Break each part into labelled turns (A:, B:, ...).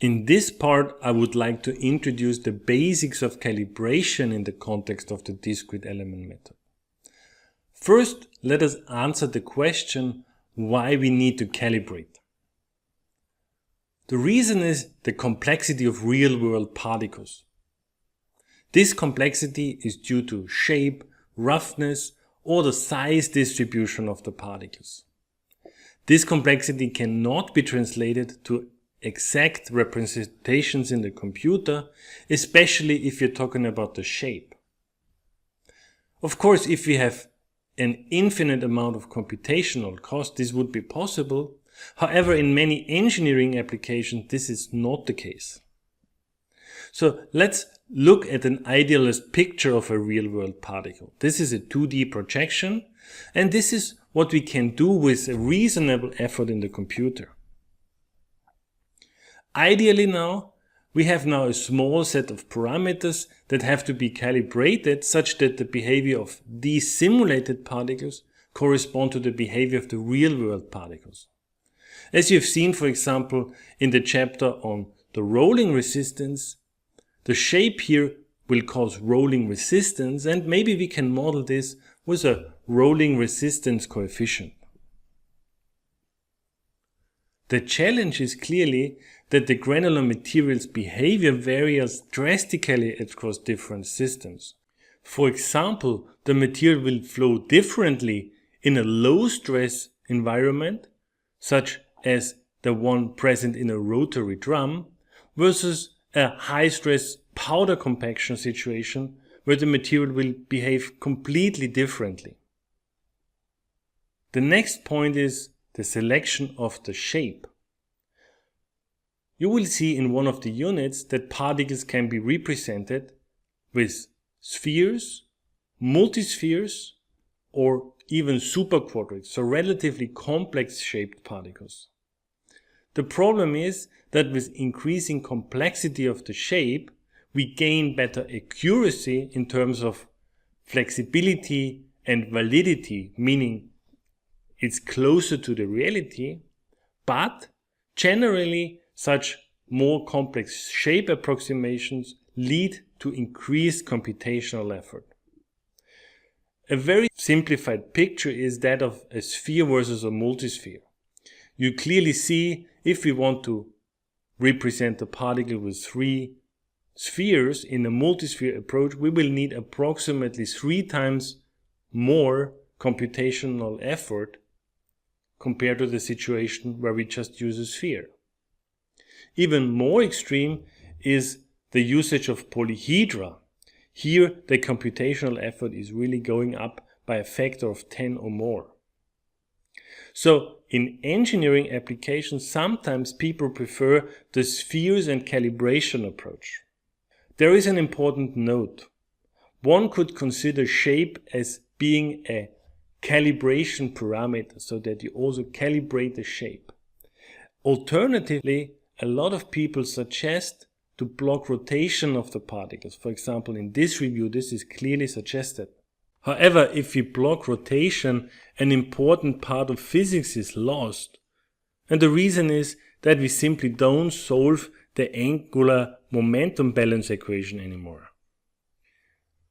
A: In this part, I would like to introduce the basics of calibration in the context of the discrete element method. First, let us answer the question why we need to calibrate. The reason is the complexity of real-world particles. This complexity is due to shape, roughness, or the size distribution of the particles. This complexity cannot be translated to exact representations in the computer, especially if you're talking about the shape. Of course, if we have an infinite amount of computational cost, this would be possible. However, in many engineering applications, this is not the case. So let's look at an idealist picture of a real-world particle. This is a 2D projection, and this is what we can do with a reasonable effort in the computer. Ideally now, we have now a small set of parameters that have to be calibrated such that the behavior of these simulated particles correspond to the behavior of the real-world particles. As you've seen, for example, in the chapter on the rolling resistance, the shape here will cause rolling resistance, and maybe we can model this with a rolling resistance coefficient. The challenge is clearly that the granular material's behavior varies drastically across different systems. For example, the material will flow differently in a low-stress environment, such as the one present in a rotary drum, versus a high-stress powder compaction situation where the material will behave completely differently. The next point is the selection of the shape. You will see in one of the units that particles can be represented with spheres, multispheres, or even superquadrants, so relatively complex shaped particles. The problem is that with increasing complexity of the shape, we gain better accuracy in terms of flexibility and validity, meaning it's closer to the reality, but generally such more complex shape approximations lead to increased computational effort. A very simplified picture is that of a sphere versus a multisphere. You clearly see if we want to represent a particle with 3 spheres in a multisphere approach, we will need approximately 3 times more computational effort compared to the situation where we just use a sphere. Even more extreme is the usage of polyhedra. Here the computational effort is really going up by a factor of 10 or more. So in engineering applications, sometimes people prefer the spheres and calibration approach. There is an important note. One could consider shape as being a calibration parameter, so that you also calibrate the shape. Alternatively, a lot of people suggest to block rotation of the particles. For example, in this review, this is clearly suggested. However, if we block rotation, an important part of physics is lost. And the reason is that we simply don't solve the angular momentum balance equation anymore.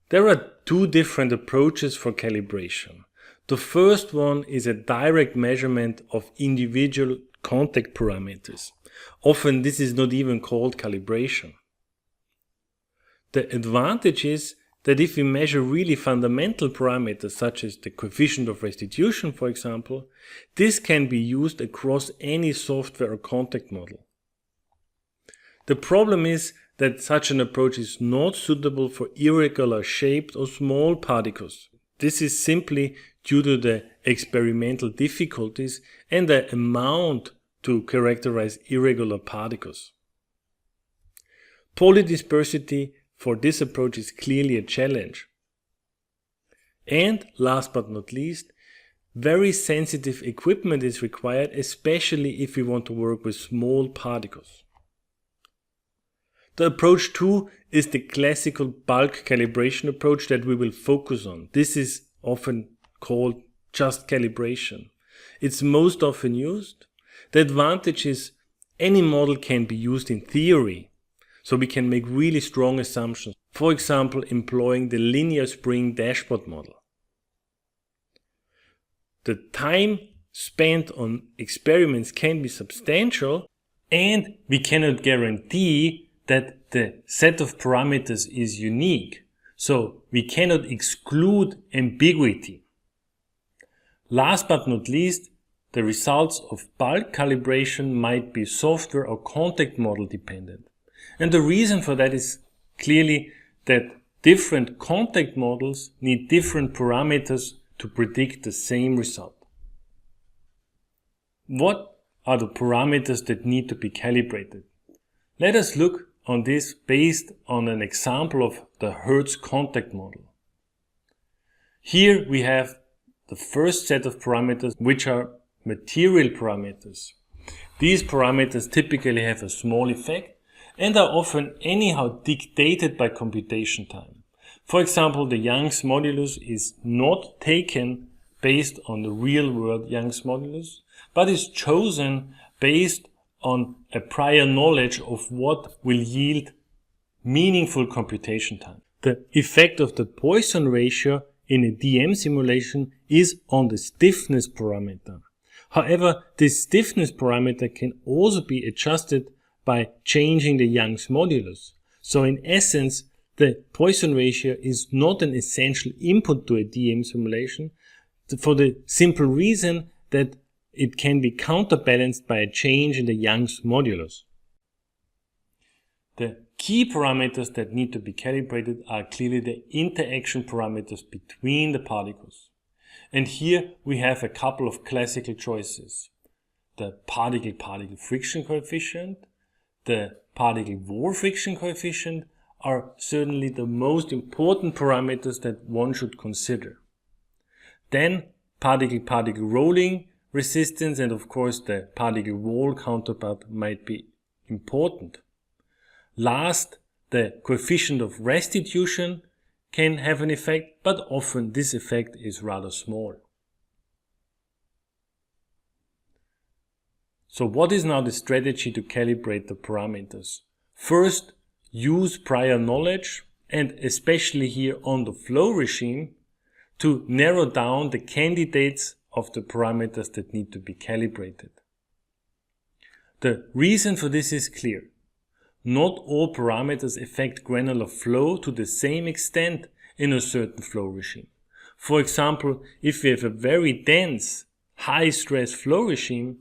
A: There are 2 different approaches for calibration. The first one is a direct measurement of individual contact parameters. Often this is not even called calibration. The advantage is that if we measure really fundamental parameters such as the coefficient of restitution, for example, this can be used across any software or contact model. The problem is that such an approach is not suitable for irregular shaped or small particles. This is simply due to the experimental difficulties and the amount to characterize irregular particles. Polydispersity for this approach is clearly a challenge. And last but not least, very sensitive equipment is required, especially if we want to work with small particles. The approach 2 is the classical bulk calibration approach that we will focus on. This is often called just calibration. It's most often used. The advantage is any model can be used in theory. So we can make really strong assumptions. For example, employing the linear spring dashboard model. The time spent on experiments can be substantial, and we cannot guarantee that the set of parameters is unique. So we cannot exclude ambiguity. Last but not least, the results of bulk calibration might be software or contact model dependent. And the reason for that is clearly that different contact models need different parameters to predict the same result. What are the parameters that need to be calibrated? Let us look on this based on an example of the Hertz contact model. Here we have the first set of parameters, which are material parameters. These parameters typically have a small effect and are often anyhow dictated by computation time. For example, the Young's modulus is not taken based on the real-world Young's modulus, but is chosen based on a prior knowledge of what will yield meaningful computation time. The effect of the Poisson ratio in a DM simulation is on the stiffness parameter. However, this stiffness parameter can also be adjusted by changing the Young's modulus. So in essence, the Poisson ratio is not an essential input to a DM simulation for the simple reason that it can be counterbalanced by a change in the Young's modulus. The key parameters that need to be calibrated are clearly the interaction parameters between the particles. And here we have a couple of classical choices. The particle-particle friction coefficient, the particle-wall friction coefficient are certainly the most important parameters that one should consider. Then particle-particle rolling resistance and of course the particle wall counterpart might be important. Last, the coefficient of restitution can have an effect, but often this effect is rather small. So what is now the strategy to calibrate the parameters? First, use prior knowledge, and especially here on the flow regime, to narrow down the candidates of the parameters that need to be calibrated. The reason for this is clear. Not all parameters affect granular flow to the same extent in a certain flow regime. For example, if we have a very dense, high-stress flow regime,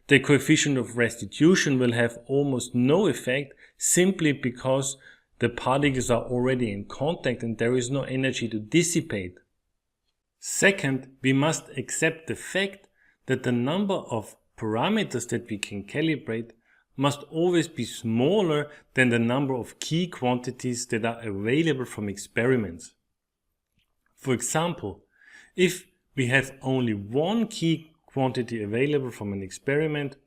A: the coefficient of restitution will have almost no effect simply because the particles are already in contact and there is no energy to dissipate. Second, we must accept the fact that the number of parameters that we can calibrate must always be smaller than the number of key quantities that are available from experiments. For example, if we have only one key quantity available from an experiment,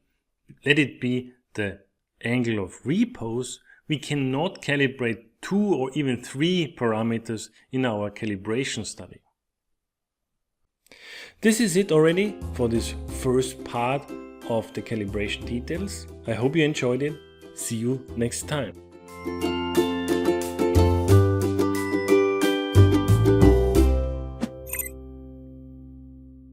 A: let it be the angle of repose, we cannot calibrate 2 or even 3 parameters in our calibration study. This is it already for this first part of the calibration details. I hope you enjoyed it. See you next time.